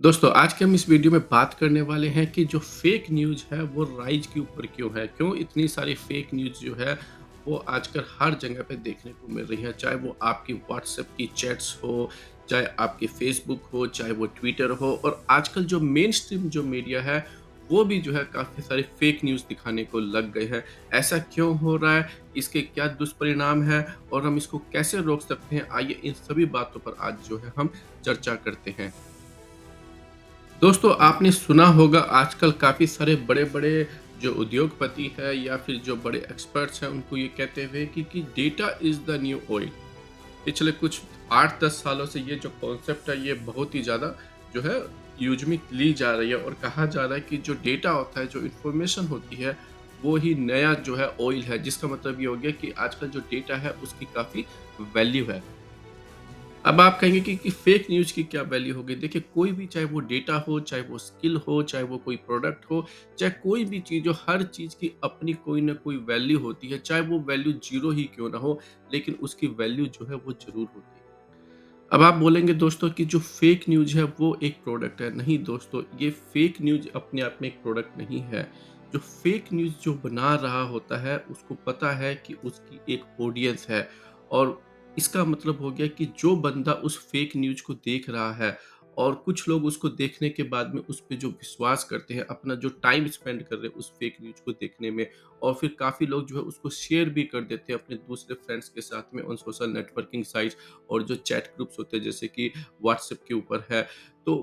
दोस्तों, आज के हम इस वीडियो में बात करने वाले हैं कि जो फेक न्यूज़ है वो राइज के ऊपर क्यों है? क्यों इतनी सारी फेक न्यूज़ जो है वो आजकल हर जगह पे देखने को मिल रही है। चाहे वो आपकी व्हाट्सएप की चैट्स हो, चाहे आपके फेसबुक हो, चाहे वो ट्विटर हो और आजकल जो मेनस्ट्रीम जो मीडिया है वो भी जो है काफ़ी सारे फेक न्यूज़ दिखाने को लग गए हैं। ऐसा क्यों हो रहा है? इसके क्या दुष्परिणाम हैं और हम इसको कैसे रोक सकते हैं? आइए इन सभी बातों पर आज जो है हम चर्चा करते हैं। दोस्तों, आपने सुना होगा आजकल काफ़ी सारे बड़े-बड़े जो उद्योगपति हैं या फिर जो बड़े एक्सपर्ट्स हैं, उनको ये कहते हुए कि data is the new oil. पिछले कुछ 8-10 सालों से ये जो कॉन्सेप्ट है, ये बहुत ही ज़्यादा जो है यूज़ में ली जा रही है और कहा जा रहा है कि जो डेटा होता है, जो इन्फॉर्मेशन होती है, वो ही नया जो है ऑयल है। जिसका मतलब ये हो गया कि आजकल जो डेटा है, उसकी काफ़ी वैल्यू है। अब आप कहेंगे कि फेक न्यूज़ की क्या वैल्यू होगी? देखिए, कोई भी चाहे वो डेटा हो, चाहे वो स्किल हो, चाहे वो कोई प्रोडक्ट हो, चाहे कोई भी चीज़ हो, हर चीज़ की अपनी कोई ना कोई वैल्यू होती है। चाहे वो वैल्यू ज़ीरो ही क्यों ना हो, लेकिन उसकी वैल्यू जो है वो ज़रूर होती है। अब आप बोलेंगे दोस्तों कि जो फेक न्यूज़ है वो एक प्रोडक्ट है। नहीं दोस्तों, ये फेक न्यूज़ अपने आप में एक प्रोडक्ट नहीं है। जो फेक न्यूज़ जो बना रहा होता है, उसको पता है कि उसकी एक ऑडियंस है और इसका मतलब हो गया कि जो बंदा उस फेक न्यूज़ को देख रहा है और कुछ लोग उसको देखने के बाद में उस पे जो विश्वास करते हैं, अपना जो टाइम स्पेंड कर रहे हैं उस फेक न्यूज़ को देखने में और फिर काफ़ी लोग जो है उसको शेयर भी कर देते हैं अपने दूसरे फ्रेंड्स के साथ में ऑन सोशल नेटवर्किंग साइट्स और जो चैट ग्रुप्स होते हैं जैसे कि व्हाट्सएप के ऊपर है, तो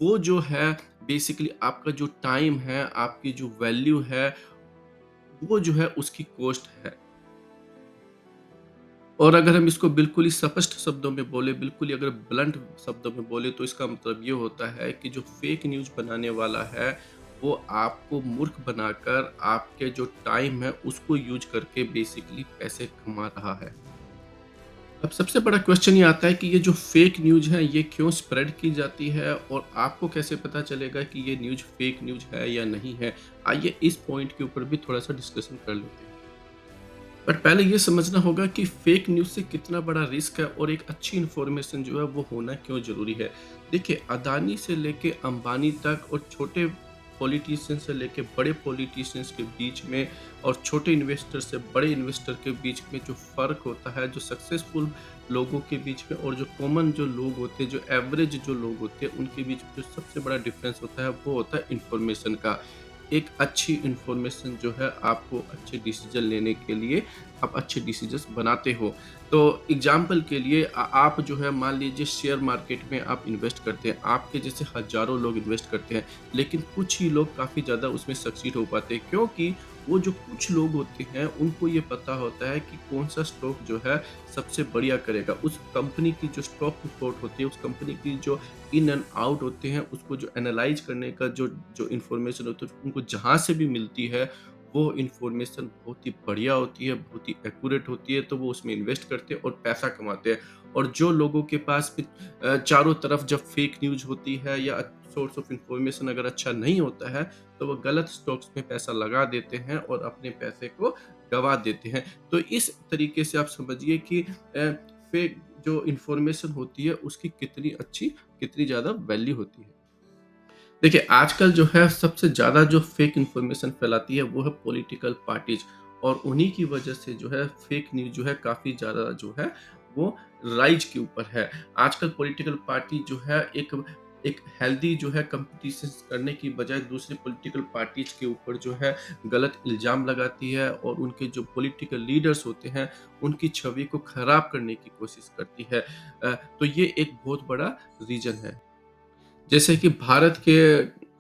वो जो है बेसिकली आपका जो टाइम है, आपकी जो वैल्यू है, वो जो है उसकी कॉस्ट है। और अगर हम इसको बिल्कुल ही स्पष्ट शब्दों में बोले, बिल्कुल ही अगर ब्लंट शब्दों में बोले तो इसका मतलब ये होता है कि जो फेक न्यूज़ बनाने वाला है, वो आपको मूर्ख बनाकर आपके जो टाइम है उसको यूज़ करके बेसिकली पैसे कमा रहा है। अब सबसे बड़ा क्वेश्चन ये आता है कि ये जो फेक न्यूज़ है, ये क्यों स्प्रेड की जाती है और आपको कैसे पता चलेगा कि ये न्यूज़ फेक न्यूज़ है या नहीं है? आइए इस पॉइंट के ऊपर भी थोड़ा-सा डिस्कशन कर लेते हैं। बट पहले ये समझना होगा कि फेक न्यूज़ से कितना बड़ा रिस्क है और एक अच्छी इन्फॉर्मेशन जो है वो होना क्यों ज़रूरी है। देखिए, अदानी से लेके अंबानी तक और छोटे पॉलिटिशियन से लेके बड़े पॉलिटिशियंस के बीच में और छोटे इन्वेस्टर से बड़े इन्वेस्टर के बीच में जो फ़र्क होता है, जो सक्सेसफुल लोगों के बीच में और जो कॉमन जो लोग होते हैं, जो एवरेज जो लोग होते हैं, उनके बीच में जो सबसे बड़ा डिफ़रेंस होता है, वो होता है इन्फॉर्मेशन का। एक अच्छी इन्फॉर्मेशन जो है आपको अच्छे डिसीज़न लेने के लिए आप अच्छे डिसीजंस बनाते हो। तो एग्ज़ाम्पल के लिए आप जो है मान लीजिए शेयर मार्केट में आप इन्वेस्ट करते हैं, आपके जैसे हज़ारों लोग इन्वेस्ट करते हैं, लेकिन कुछ ही लोग काफ़ी ज़्यादा उसमें सक्सीड हो पाते हैं क्योंकि वो जो कुछ लोग होते हैं, उनको ये पता होता है कि कौन-सा स्टॉक जो है सबसे बढ़िया करेगा। उस कंपनी की जो स्टॉक रिपोर्ट होती है, उस कंपनी की जो इन एंड आउट होते हैं, उसको जो एनालाइज़ करने का जो जो इन्फॉर्मेशन होती है, उनको जहाँ से भी मिलती है, वो इन्फॉर्मेशन बहुत ही बढ़िया होती है, बहुत ही एक्यूरेट होती है, तो वो उसमें इन्वेस्ट करते हैं और पैसा कमाते हैं। और जो लोगों के पास फिर चारों तरफ जब फेक न्यूज़ होती है या सोर्स ऑफ इन्फॉर्मेशन अगर अच्छा नहीं होता है, तो वो गलत स्टॉक्स में पैसा लगा देते हैं और अपने पैसे को गँवा देते हैं। तो इस तरीके से आप समझिए कि फेक जो इन्फॉर्मेशन होती है, उसकी कितनी अच्छी, कितनी ज़्यादा वैल्यू होती है। देखिए, आजकल जो है सबसे ज़्यादा जो फ़ेक इन्फॉर्मेशन फैलाती है वो है पॉलिटिकल पार्टीज़ और उन्हीं की वजह से जो है फ़ेक न्यूज़ जो है काफ़ी ज़्यादा जो है वो राइज़ के ऊपर है। आजकल पॉलिटिकल पार्टी जो है एक एक हेल्दी जो है कॉम्पिटिशन्स करने की बजाय दूसरी पॉलिटिकल पार्टीज़ के ऊपर जो है गलत इल्ज़ाम लगाती है और उनके जो पॉलिटिकल लीडर्स होते हैं, उनकी छवि को खराब करने की कोशिश करती है। तो ये एक बहुत बड़ा रीज़न है। जैसे कि भारत के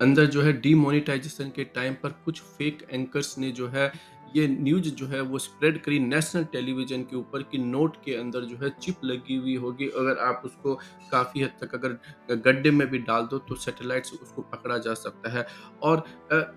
अंदर जो है डीमोनेटाइजेशन के टाइम पर कुछ फेक एंकर्स ने जो है ये न्यूज़ जो है वो स्प्रेड करी नेशनल टेलीविज़न के ऊपर कि नोट के अंदर जो है चिप लगी हुई होगी। अगर आप उसको काफ़ी हद तक अगर गड्ढे में भी डाल दो तो सैटेलाइट से उसको पकड़ा जा सकता है। और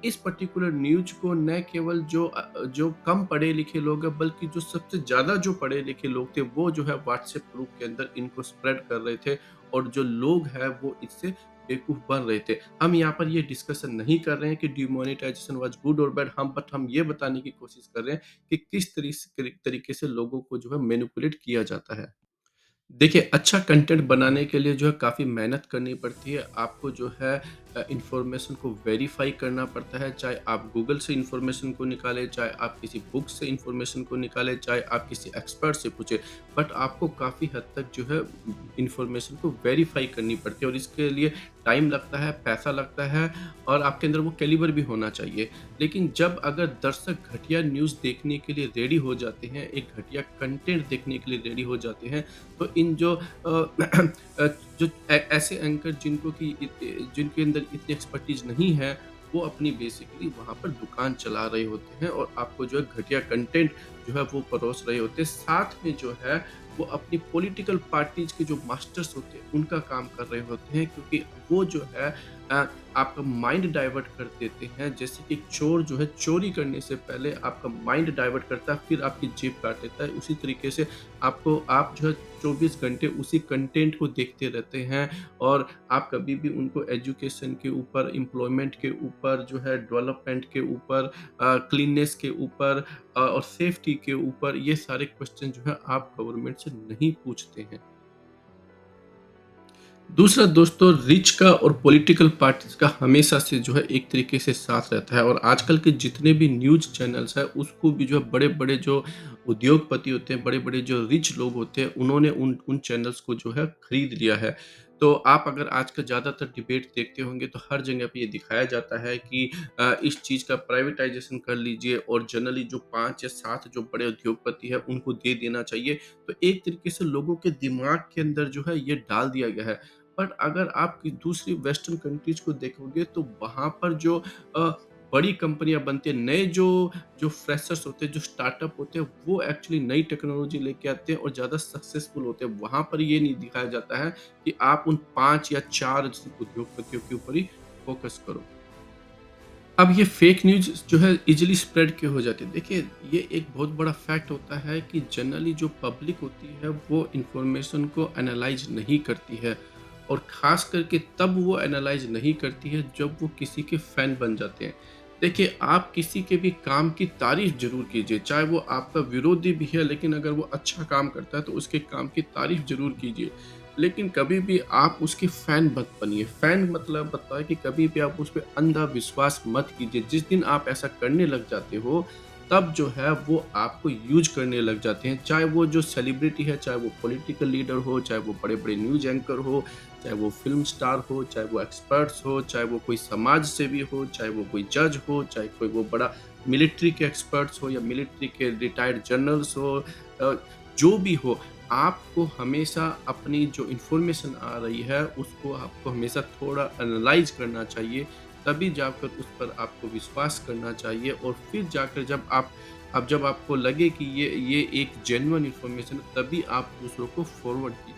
इस पर्टिकुलर न्यूज़ को न केवल जो कम पढ़े-लिखे लोग हैं बल्कि जो सबसे ज़्यादा जो पढ़े-लिखे लोग थे वो जो है व्हाट्सएप ग्रुप के अंदर इनको स्प्रेड कर रहे थे और जो लोग हैं वो इससे बेवकूफ़ बन रहे थे। हम यहाँ पर ये डिस्कशन नहीं कर रहे हैं कि डिमोनेटाइजेशन वाज़ गुड और बैड हम ये बताने की कोशिश कर रहे हैं कि किस तरीके से लोगों को जो है मैनिपुलेट किया जाता है। देखिए, अच्छा कंटेंट बनाने के लिए जो है काफ़ी मेहनत करनी पड़ती है। आपको जो है इन्फॉर्मेशन को वेरीफ़ाई करना पड़ता है, चाहे आप गूगल से इन्फॉर्मेशन को निकालें, चाहे आप किसी बुक से इन्फॉर्मेशन को निकालें, चाहे आप किसी एक्सपर्ट से पूछें। बट आपको काफ़ी हद तक जो है इन्फॉर्मेशन को वेरीफ़ाई करनी पड़ती है और इसके लिए टाइम लगता है, पैसा लगता है और आपके अंदर वो कैलिबर भी होना चाहिए। लेकिन जब अगर दर्शक घटिया न्यूज़ देखने के लिए रेडी हो जाते हैं, एक घटिया कंटेंट देखने के लिए रेडी हो जाते हैं, तो इन जो जो ऐसे एंकर जिनको कि जिनके अंदर इतनी एक्सपर्टीज़ नहीं है, वो अपनी बेसिकली वहाँ पर दुकान चला रहे होते हैं और आपको जो है घटिया कंटेंट जो है वो परोस रहे होते हैं। साथ में जो है वो अपनी पॉलिटिकल पार्टीज़ के जो मास्टर्स होते हैं, उनका काम कर रहे होते हैं क्योंकि वो जो है अ, आपका माइंड डाइवर्ट कर देते हैं। जैसे कि एक चोर जो है चोरी करने से पहले आपका माइंड डाइवर्ट करता है, फिर आपकी जेब काट लेता है। उसी तरीके से आप जो है 24 घंटे उसी कंटेंट को देखते रहते हैं और आप कभी भी उनको एजुकेशन के ऊपर, एम्प्लॉयमेंट के ऊपर, जो है डेवलपमेंट के ऊपर, क्लीननेस के ऊपर और सेफ्टी के ऊपर ये सारे क्वेश्चन जो है आप गवर्नमेंट से नहीं पूछते हैं। दूसरा दोस्तों रिच का और पॉलिटिकल पार्टीज़ का हमेशा से जो है एक तरीके से साथ रहता है और आजकल के जितने भी न्यूज़ चैनल्स हैं उसको भी जो है बड़े-बड़े जो उद्योगपति होते हैं, बड़े-बड़े जो रिच लोग होते हैं उन्होंने उन उन चैनल्स को जो है खरीद लिया है। तो आप अगर आज का ज़्यादातर डिबेट देखते होंगे तो हर जगह पे ये दिखाया जाता है कि इस चीज़ का प्राइवेटाइज़ेशन कर लीजिए और जनरली जो 5 या 7 जो बड़े उद्योगपति हैं उनको दे देना चाहिए। तो एक तरीके से लोगों के दिमाग के अंदर जो है ये डाल दिया गया है। बट अगर आप कि दूसरी वेस्टर्न कंट्रीज़ को देखोगे तो वहाँ पर जो अ, बड़ी कंपनियाँ बनती हैं, नए जो जो फ्रेशर्स होते हैं, जो स्टार्टअप होते हैं, वो एक्चुअली नई टेक्नोलॉजी लेके आते हैं और ज़्यादा सक्सेसफुल होते हैं। वहाँ पर ये नहीं दिखाया जाता है कि आप उन 5 या 4 सिर्फ़ उद्योगपतियों के ऊपर ही फ़ोकस करो। अब ये फेक न्यूज़ जो है ईज़िली स्प्रेड क्यों हो जाती है? देखिए, ये एक बहुत बड़ा फैक्ट होता है कि जनरली जो पब्लिक होती है, वो इन्फॉर्मेशन को एनालाइज़ नहीं करती है और ख़ास करके तब वो एनालाइज़ नहीं करती है, जब वो किसी के फ़ैन बन जाते हैं। देखिए, आप किसी के भी काम की तारीफ़ ज़रूर कीजिए, चाहे वो आपका विरोधी भी है, लेकिन अगर वो अच्छा काम करता है, तो उसके काम की तारीफ़ ज़रूर कीजिए। लेकिन कभी भी आप उसके फैन मत बनिए। फैन मतलब होता है कि कभी भी आप उस पे अंधा विश्वास मत कीजिए। जिस दिन आप ऐसा करने लग जाते हो, तब जो है वो आपको यूज़ करने लग जाते हैं। चाहे वो जो सेलिब्रिटी है, चाहे वो पॉलिटिकल लीडर हो, चाहे वो बड़े-बड़े न्यूज़ एंकर हो, चाहे वो फ़िल्म स्टार हो, चाहे वो एक्सपर्ट्स हो, चाहे वो कोई समाज सेवी हो, चाहे वो कोई जज हो, चाहे कोई वो बड़ा मिलिट्री के एक्सपर्ट्स हो या मिलिट्री के रिटायर्ड जनरल्स हो, अ, जो भी हो, आपको हमेशा अपनी जो इन्फॉर्मेशन आ रही है, उसको आपको हमेशा थोड़ा एनालाइज़ करना चाहिए, तभी जाकर उस पर आपको विश्वास करना चाहिए और फिर जाकर जब आपको लगे कि ये एक जेन्युइन इन्फॉर्मेशन है, तभी आप दूसरों को फॉरवर्ड कीजिए।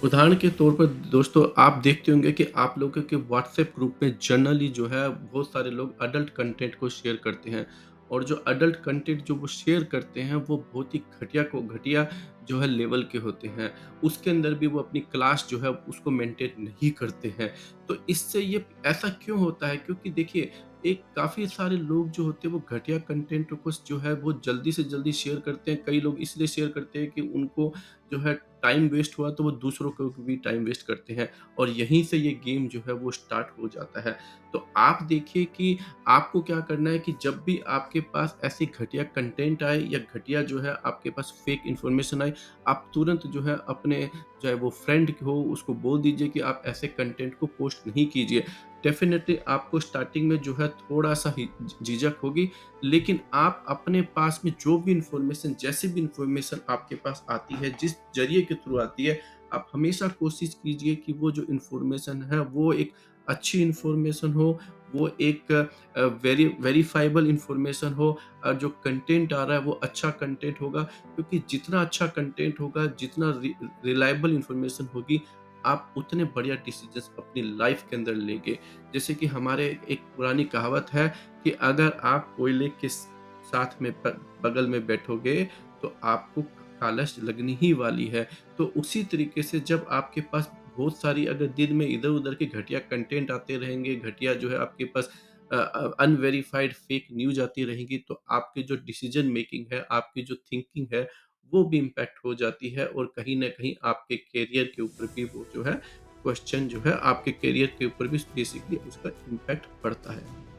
उदाहरण के तौर पर दोस्तों आप देखते होंगे कि आप लोगों के व्हाट्सएप ग्रुप में जनरली जो है बहुत सारे लोग अडल्ट कंटेंट को शेयर करते हैं और जो अडल्ट कंटेंट जो वो शेयर करते हैं वो बहुत ही घटिया जो है लेवल के होते हैं। उसके अंदर भी वो अपनी क्लास जो है उसको मेंटेन नहीं करते हैं। तो इससे ये ऐसा क्यों होता है? क्योंकि देखिए एक काफ़ी सारे लोग जो होते हैं वो घटिया कंटेंट को जो है वो जल्दी से जल्दी शेयर करते हैं। कई लोग इसलिए शेयर करते हैं कि उनको जो है टाइम वेस्ट हुआ तो वो दूसरों को भी टाइम वेस्ट करते हैं और यहीं से ये गेम जो है वो स्टार्ट हो जाता है। तो आप देखिए कि आपको क्या करना है कि जब भी आपके पास ऐसी घटिया कंटेंट आए या घटिया जो है आपके पास फेक इन्फॉर्मेशन आए, आप तुरंत जो है अपने चाहे वो फ्रेंड हो उसको बोल दीजिए कि आप ऐसे कंटेंट को पोस्ट नहीं कीजिए। डेफ़िनेटली आपको स्टार्टिंग में जो है थोड़ा-सा ही झिझक होगी, लेकिन आप अपने पास में जो भी इन्फॉर्मेशन जैसी भी इन्फॉर्मेशन आपके पास आती है, जिस ज़रिए के थ्रू आती है, आप हमेशा कोशिश कीजिए कि वो जो इन्फॉर्मेशन है, वो एक अच्छी इन्फॉर्मेशन हो, वो एक वेरिफ़ाइबल इन्फॉर्मेशन हो जो कंटेंट आ रहा है, वो अच्छा कंटेंट होगा क्योंकि जितना अच्छा कंटेंट होगा, जितना रिलायबल इन्फॉर्मेशन होगी, आप उतने बढ़िया डिसीज़न्स अपनी लाइफ़ के अंदर लेंगे। जैसे कि हमारे एक पुरानी कहावत है कि अगर आप कोयले के साथ में बगल में बैठोगे तो आपको कालश लगनी ही वाली है। तो उसी तरीके से जब आपके पास बहुत सारी अगर दिन में इधर-उधर के घटिया कंटेंट आते रहेंगे, घटिया जो है आपके पास अनवेरिफाइड फेक न्यूज़ आती रहेंगी तो आपकी जो डिसीजन मेकिंग है, आपकी जो थिंकिंग है, वो भी इम्पैक्ट हो जाती है और कहीं न कहीं आपके करियर के ऊपर भी वो जो है क्वेश्चन जो है आपके करियर के ऊपर भी बेसिकली उसका इम्पैक्ट पड़ता है।